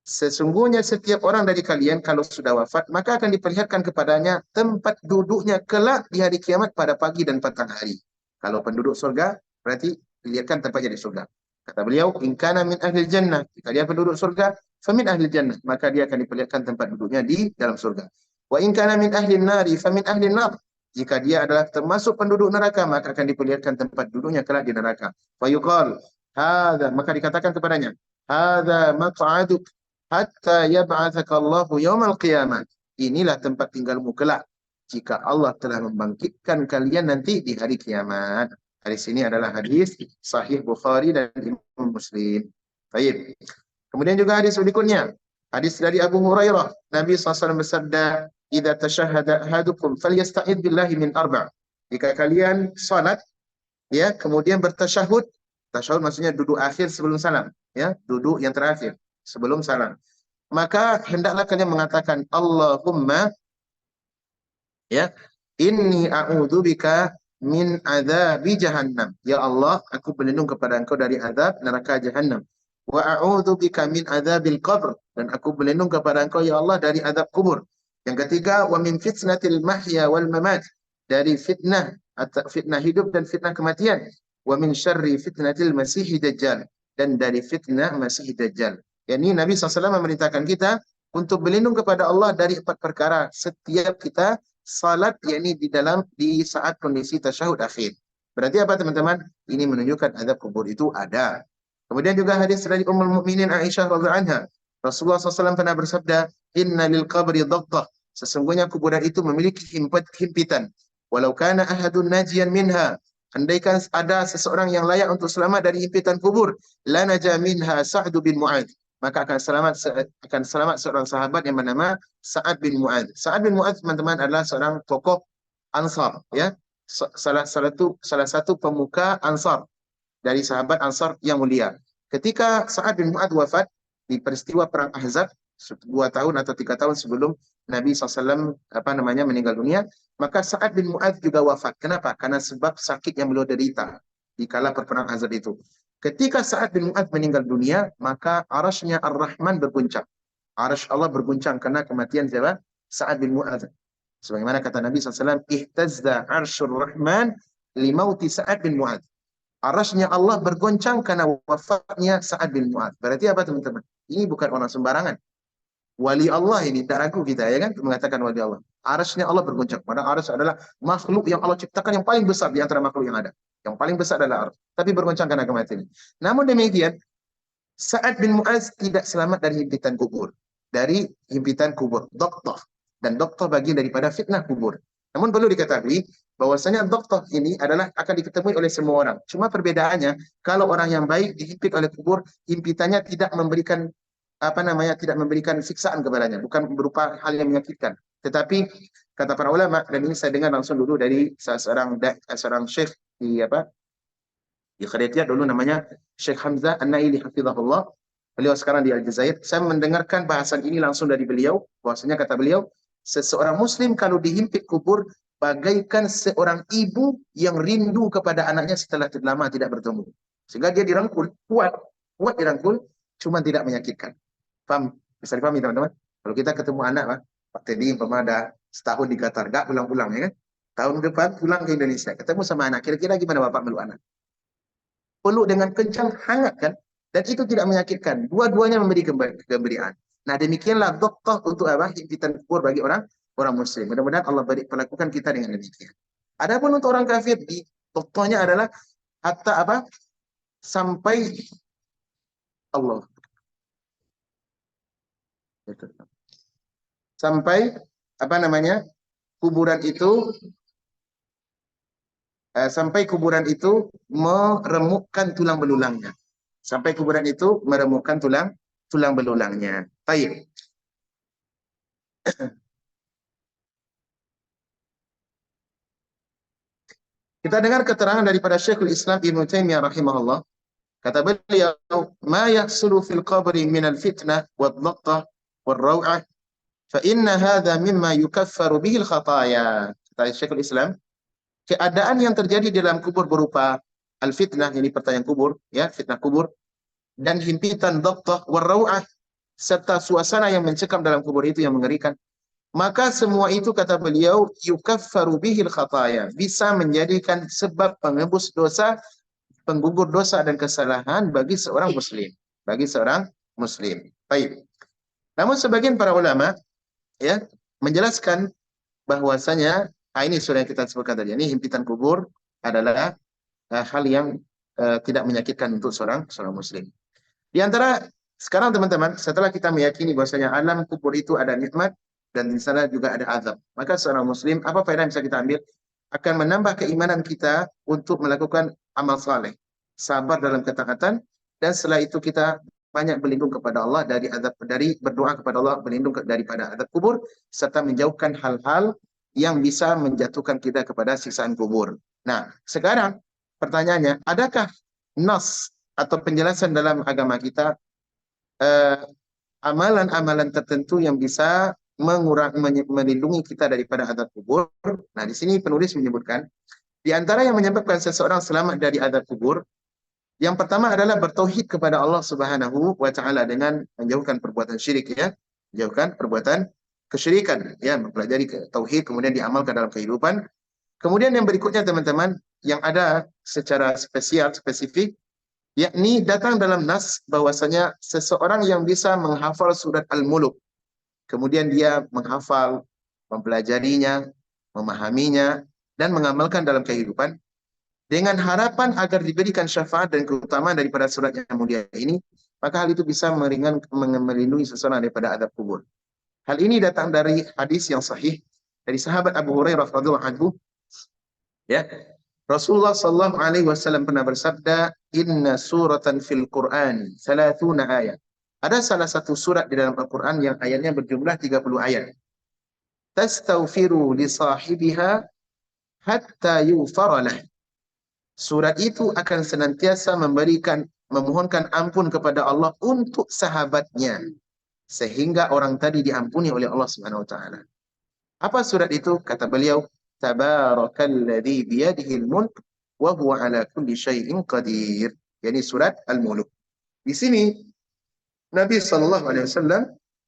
Speaker 1: Sesungguhnya setiap orang dari kalian kalau sudah wafat, maka akan diperlihatkan kepadanya tempat duduknya kelak di hari kiamat pada pagi dan petang hari. Kalau penduduk surga, berarti dilihatkan tempatnya di surga. Kata beliau, in kana min ahli jannah, jika dia penduduk surga, famin ahli jannah, maka dia akan diperlihatkan tempat duduknya di dalam surga. Wa in kana min ahli nari, famin ahli nar, jika dia adalah termasuk penduduk neraka, maka akan diperlihatkan tempat duduknya kelak di neraka. Fa yuqal, hadza, maka dikatakan kepadanya, hadza maq'aduk hatta yab'atsaka Allahu yaumal qiyamah. Inilah tempat tinggalmu kelak jika Allah telah membangkitkan kalian nanti di hari kiamat. Hadis ini adalah hadis sahih Bukhari dan Imam Muslim. Baik. Kemudian juga hadis berikutnya, hadis dari Abu Hurairah, Nabi SAW bersabda, "Idza tashahhada ahadukum falyasta'id billahi min arba'." Jika kalian salat, ya, kemudian bertasyahud, tasyahud maksudnya duduk akhir sebelum salam, ya, duduk yang terakhir sebelum salam. Maka hendaklah kalian mengatakan, Allahumma, ya, inni a'udzubika min adzabi jahannam. Ya Allah, aku berlindung kepada Engkau dari azab neraka jahannam. Wa a'udzubika min adzabil qabr, dan aku berlindung kepada Engkau ya Allah dari azab kubur. Yang ketiga, wa min fitnatil mahya wal mamat, dari fitnah atau fitnah hidup dan fitnah kematian. Wa min syarri fitnatil masih dajjal, dan dari fitnah masih dajjal. Yani Nabi SAW memerintahkan kita untuk berlindung kepada Allah dari 4 perkara setiap kita salat, yakni di saat kondisi tasyahud akhir. Berarti apa, teman-teman? Ini menunjukkan azab kubur itu ada. Kemudian juga hadis dari Ummul Mukminin Aisyah radhiyallahu anha. Rasulullah SAW pernah bersabda, "Inna lil qabri dhaqqah." Sesungguhnya kuburan itu memiliki himpitan. Walau kana ahadun najian minha. Andaikan ada seseorang yang layak untuk selamat dari himpitan kubur, la naja minha Sa'd bin Mu'adz, maka akan selamat seorang sahabat yang bernama Sa'ad bin Mu'adz. Sa'ad bin Mu'adz, teman-teman, adalah seorang tokoh Ansar, ya. Salah satu pemuka Ansar, dari sahabat Ansar yang mulia. Ketika Sa'ad bin Mu'adz wafat di peristiwa perang Ahzab 2 tahun atau 3 tahun sebelum Nabi SAW meninggal dunia, maka Sa'ad bin Mu'adz juga wafat. Kenapa? Karena sebab sakit yang beliau derita di kala perang Ahzab itu. Ketika Sa'ad bin Mu'adz meninggal dunia, maka arasnya Ar-Rahman berguncang. Arash Allah berguncang karena kematian siapa? Sa'ad bin Mu'adz. Sebagaimana kata Nabi SAW, ihtazza arshur Rahman limauti Sa'ad bin Mu'adz. Arasnya Allah bergoncang karena wafatnya Sa'ad bin Mu'adz. Berarti apa, teman-teman? Ini bukan orang sembarangan. Wali Allah ini, tak ragu kita, ya kan, mengatakan wali Allah. Arasnya Allah bergoncang. Padahal aras adalah makhluk yang Allah ciptakan yang paling besar di antara makhluk yang ada. Yang paling besar adalah aras. Tapi bergoncang karena kematian. Namun demikian, Sa'ad bin Mu'adz tidak selamat dari himpitan kubur. Dari himpitan kubur. Doktor. Dan doktor bagian daripada fitnah kubur. Namun perlu diketahui bahwasanya doktor ini akan diketemui oleh semua orang. Cuma perbedaannya, kalau orang yang baik dihimpit oleh kubur, himpitannya tidak memberikan tidak memberikan siksaan kepadanya, bukan berupa hal yang menyakitkan. Tetapi kata para ulama, dan ini saya dengar langsung dulu dari seorang syekh di Khadijah dulu, namanya Syekh Hamzah An-Naili hafizahullah. beliau sekarang di Aljazair. Saya mendengarkan bahasan ini langsung dari beliau, bahwasanya kata beliau, seseorang muslim kalau dihimpit kubur bagaikan seorang ibu yang rindu kepada anaknya setelah lama tidak bertemu. Sehingga dia dirangkul, kuat dirangkul, cuma tidak menyakitkan. Paham? Bisa dipahami teman-teman? Kalau kita ketemu anak, Pak Teddy umpama ada setahun di Qatar, gak pulang-pulang ya kan? Tahun depan pulang ke Indonesia, ketemu sama anak, kira-kira gimana Bapak meluk anak? Peluk dengan kencang, hangat kan? Dan itu tidak menyakitkan. Dua-duanya memberi kegembiraan. Nah demikianlah dokter untuk apa? Himpitan kubur bagi orang muslim. Mudah-mudahan Allah perlakukan kita dengan demikian. Adapun untuk orang kafir, di dokternya adalah hatta apa? Sampai Allah. Sampai apa namanya? Kuburan itu sampai kuburan itu meremukkan tulang belulangnya. Sampai kuburan itu meremukkan tulang belulangnya. Baik. Kita dengar keterangan daripada Syekhul Islam Ibnu Taimiyah rahimahullah. Kata beliau, "Ma yahsulu fil qabri min al-fitnah wad-dhaqqah wal-raw'ah, fa inna hadha mimma yukaffaru bihi al-khataya." Kata Syekhul Islam, keadaan yang terjadi di dalam kubur berupa al-fitnah, ini pertanyaan kubur, ya, fitnah kubur, dan himpitan dhaqqah wal-raw'ah, serta suasana yang mencekam dalam kubur itu yang mengerikan. Maka semua itu kata beliau yukaffaru bihil khataya, bisa menjadikan sebab pengebus dosa, penggugur dosa dan kesalahan bagi seorang muslim, Baik. Namun sebagian para ulama ya menjelaskan bahwasanya ini sudah yang kita sebutkan tadi, ini himpitan kubur adalah hal yang tidak menyakitkan untuk seorang muslim. Di antara sekarang teman-teman, setelah kita meyakini bahwasanya alam kubur itu ada nikmat dan di sana juga ada azab, maka seorang muslim apa faedah yang bisa kita ambil? Akan menambah keimanan kita untuk melakukan amal saleh, sabar dalam ketaatan, dan setelah itu kita banyak berlindung kepada Allah dari azab, dari berdoa kepada Allah berlindung daripada azab kubur, serta menjauhkan hal-hal yang bisa menjatuhkan kita kepada siksaan kubur. Nah, sekarang pertanyaannya, adakah nas atau penjelasan dalam agama kita amalan-amalan tertentu yang bisa melindungi kita daripada azab kubur? Nah, di sini penulis menyebutkan di antara yang menyebabkan seseorang selamat dari azab kubur, yang pertama adalah bertauhid kepada Allah Subhanahu wa taala dengan menjauhkan perbuatan syirik, ya. Menjauhkan perbuatan kesyirikan, ya, mempelajari tauhid kemudian diamalkan dalam kehidupan. Kemudian yang berikutnya teman-teman, yang ada secara spesifik, yakni datang dalam nas bahwasanya seseorang yang bisa menghafal surat Al-Muluk, kemudian dia menghafal, mempelajarinya, memahaminya, dan mengamalkan dalam kehidupan, dengan harapan agar diberikan syafaat dan keutamaan daripada surat yang mulia ini, maka hal itu bisa melindungi seseorang daripada azab kubur. Hal ini datang dari hadis yang sahih dari sahabat Abu Hurairah radhiyallahu anhu, ya. Rasulullah sallallahu alaihi wasallam pernah bersabda, "Inna suratan fil Qur'an 30 ayat." Ada salah satu surat di dalam Al-Qur'an yang ayatnya berjumlah 30 ayat. "Tastaghfiru li sahibiha hatta yufaralah." Surat itu akan senantiasa memohonkan ampun kepada Allah untuk sahabatnya sehingga orang tadi diampuni oleh Allah Subhanahu wa taala. Apa surat itu? Kata beliau, Tabarakalladzi biyadihil mulk wa huwa ala kulli syai'in qadir. Yani surat Al-Mulk. Di sini Nabi SAW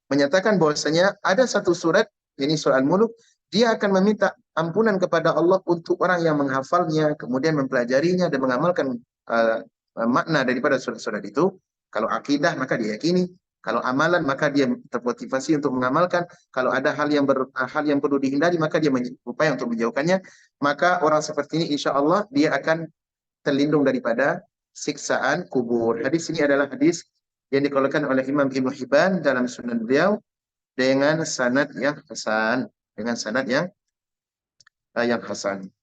Speaker 1: menyatakan bahwasanya ada satu surat, yani surat Al-Mulk, dia akan meminta ampunan kepada Allah untuk orang yang menghafalnya, kemudian mempelajarinya dan mengamalkan makna daripada surat-surat itu. Kalau akidah maka diyakini, kalau amalan maka dia termotivasi untuk mengamalkan. Kalau ada hal yang perlu dihindari maka dia berupaya untuk menjauhkannya. Maka orang seperti ini insya Allah dia akan terlindung daripada siksaan kubur. Hadis ini adalah hadis yang dikeluarkan oleh Imam Ibnu Hibban dalam Sunan beliau dengan sanad yang hasan.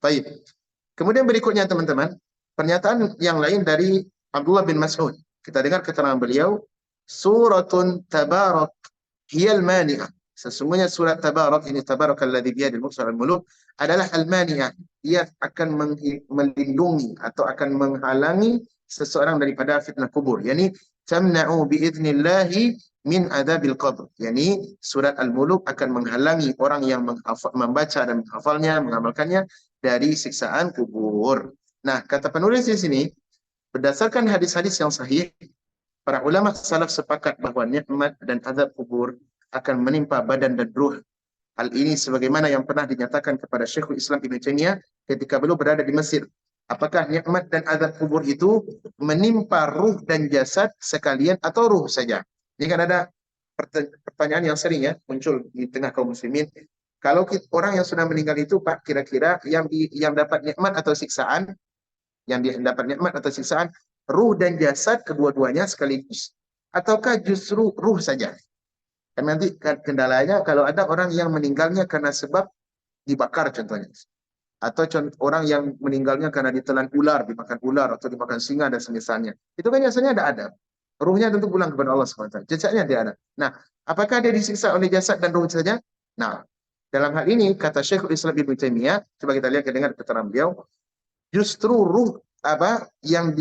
Speaker 1: Baik. Kemudian berikutnya teman-teman, pernyataan yang lain dari Abdullah bin Mas'ud. Kita dengar keterangan beliau, Suratun Tabarak hiyal mani'ah. Sesungguhnya surat Tabarak, ini Tabarakalladzi biyadihil mulk surat Al-Mulk, adalah al-mani'ah. Dia akan melindungi atau akan menghalangi seseorang daripada fitnah kubur. Yani tamna'u bi'idnillahi min adabil qabr. Yani surat Al-Muluk akan menghalangi orang yang membaca dan menghafalnya, mengamalkannya dari siksaan kubur. Nah, kata penulis di sini, berdasarkan hadis-hadis yang sahih, para ulama salaf sepakat bahwa nikmat dan azab kubur akan menimpa badan dan ruh. Hal ini sebagaimana yang pernah dinyatakan kepada Syekhul Islam Ibn Taimiyah ketika beliau berada di Mesir. Apakah nikmat dan azab kubur itu menimpa ruh dan jasad sekalian atau ruh saja? Ini kan ada pertanyaan yang sering ya muncul di tengah kaum muslimin. Kalau orang yang sudah meninggal itu, Pak, kira-kira yang dapat nikmat atau siksaan, yang dapat nikmat atau siksaan, ruh dan jasad kedua-duanya sekaligus, ataukah justru ruh saja? Dan nanti kendalanya kalau ada orang yang meninggalnya karena sebab dibakar contohnya. Atau orang yang meninggalnya karena ditelan ular, dimakan ular, atau dimakan singa dan semisalnya. Itu kan biasanya ada adab. Ruhnya tentu pulang kepada Allah SWT. Jasadnya dia ada. Nah, apakah dia disiksa oleh jasad dan ruh saja? Nah, dalam hal ini, kata Syekhul Islam Ibn Taimiyah, coba kita lihat dengar keterangan beliau, justru ruh yang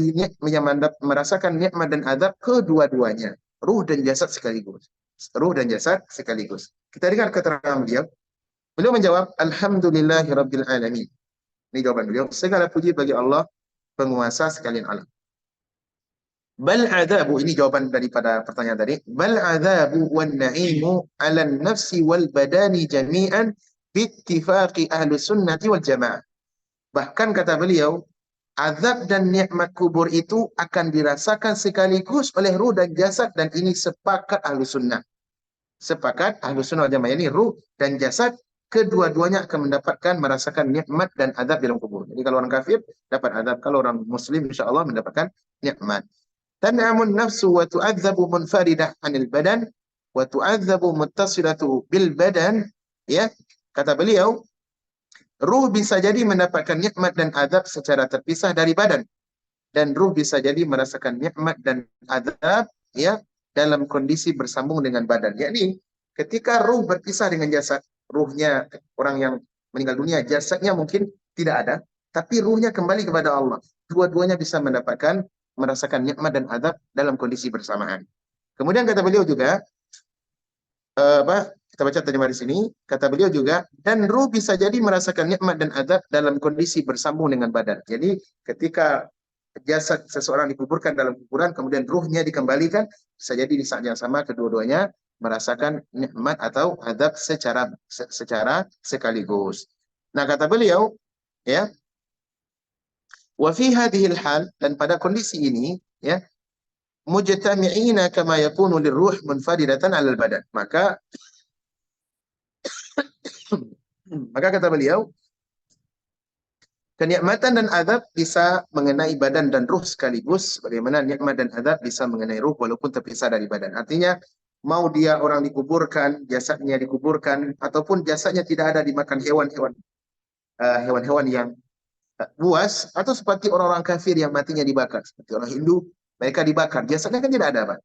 Speaker 1: merasakan nikmat dan adab kedua-duanya. Ruh dan jasad sekaligus. Ruh dan jasad sekaligus. Kita dengar keterangan beliau. Beliau menjawab, Alhamdulillahirabbil alamin. Ini jawaban beliau. Segala puji bagi Allah, penguasa sekalian alam. Bal adabu, ini jawaban daripada pertanyaan tadi. Bal adabu wan na'imu ala nafsi wal badani jami'an bittifaqi ahlu sunnati wal jamaah. Bahkan kata beliau, azab dan nikmat kubur itu akan dirasakan sekaligus oleh ruh dan jasad, dan ini sepakat ahlu sunnah. Sepakat ahlu sunnah wal jamaah, ini ruh dan jasad kedua-duanya akan merasakan nikmat dan azab dalam kubur. Jadi kalau orang kafir dapat azab, kalau orang muslim insya-Allah mendapatkan nikmat. Tan'amun nafsu wa tu'adzabu munfaridah anil badan wa tu'adzabu muttasilatu bil badan. Ya, kata beliau, ruh bisa jadi mendapatkan nikmat dan azab secara terpisah dari badan, dan ruh bisa jadi merasakan nikmat dan azab ya dalam kondisi bersambung dengan badan. Yakni ketika ruh berpisah dengan jasad, ruhnya orang yang meninggal dunia, jasadnya mungkin tidak ada, tapi ruhnya kembali kepada Allah. Dua-duanya bisa merasakan nikmat dan azab dalam kondisi bersamaan. Kemudian kata beliau juga, kita baca terjemah di sini, kata beliau juga, dan ruh bisa jadi merasakan nikmat dan azab dalam kondisi bersambung dengan badan. Jadi ketika jasad seseorang dikuburkan dalam kuburan, kemudian ruhnya dikembalikan, bisa jadi di saat yang sama kedua-duanya merasakan nikmat atau azab secara sekaligus. Nah, kata beliau, ya, wa fi hadhil hal, dan pada kondisi ini, ya, mujtami'ina kama yakunu lirruh munfaridatan 'alal badan. Maka kata beliau, kenikmatan dan azab bisa mengenai badan dan ruh sekaligus, bagaimana nikmat dan azab bisa mengenai ruh walaupun terpisah dari badan. Artinya, mau dia orang dikuburkan, jasadnya dikuburkan, ataupun jasadnya tidak ada dimakan hewan-hewan yang buas, atau seperti orang-orang kafir yang matinya dibakar, seperti orang Hindu, mereka dibakar, jasadnya kan tidak ada, Pak.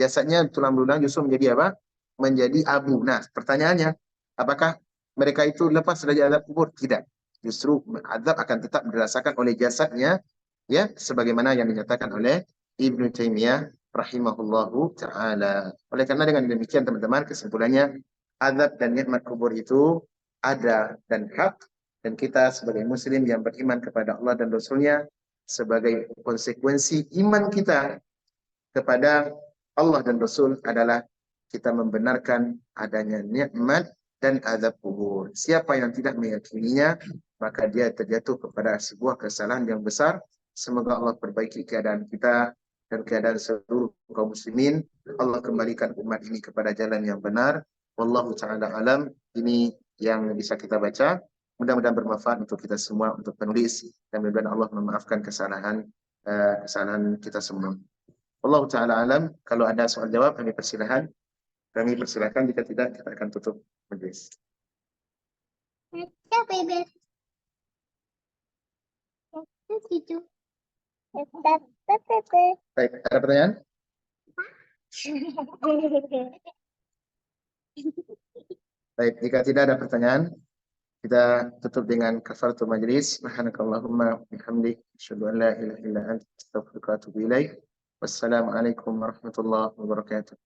Speaker 1: Jasadnya tulang belulang justru menjadi apa? Menjadi abu. Nah, pertanyaannya, apakah mereka itu lepas dari azab kubur? Tidak. Justru azab akan tetap dirasakan oleh jasadnya, ya, sebagaimana yang dinyatakan oleh Ibnu Taimiyah rahimahullahu taala. Oleh karena dengan demikian teman-teman, kesimpulannya, azab dan nikmat kubur itu ada dan hak, dan kita sebagai muslim yang beriman kepada Allah dan Rasulnya, sebagai konsekuensi iman kita kepada Allah dan Rasul adalah kita membenarkan adanya nikmat dan azab kubur. Siapa yang tidak meyakininya, maka dia terjatuh kepada sebuah kesalahan yang besar. Semoga Allah perbaiki keadaan kita dan keadaan seluruh kaum muslimin. Allah kembalikan umat ini kepada jalan yang benar. Wallahu ta'ala alam. Ini yang bisa kita baca. Mudah-mudahan bermanfaat untuk kita semua, untuk penulis, dan mudah-mudahan Allah memaafkan kesalahan kita semua. Allah Ta'ala alam. Kalau ada soal jawab, kami persilahkan. Jika tidak, kita akan tutup majelis. Baik, ada pertanyaan? Baik, jika tidak ada pertanyaan, kita tutup dengan kafaratul majelis. Subhanakallahumma bihamdik, asyhadu an la ilaha illa anta, astaghfiruka wa atubu ilaik. Wassalamualaikum warahmatullahi wabarakatuh.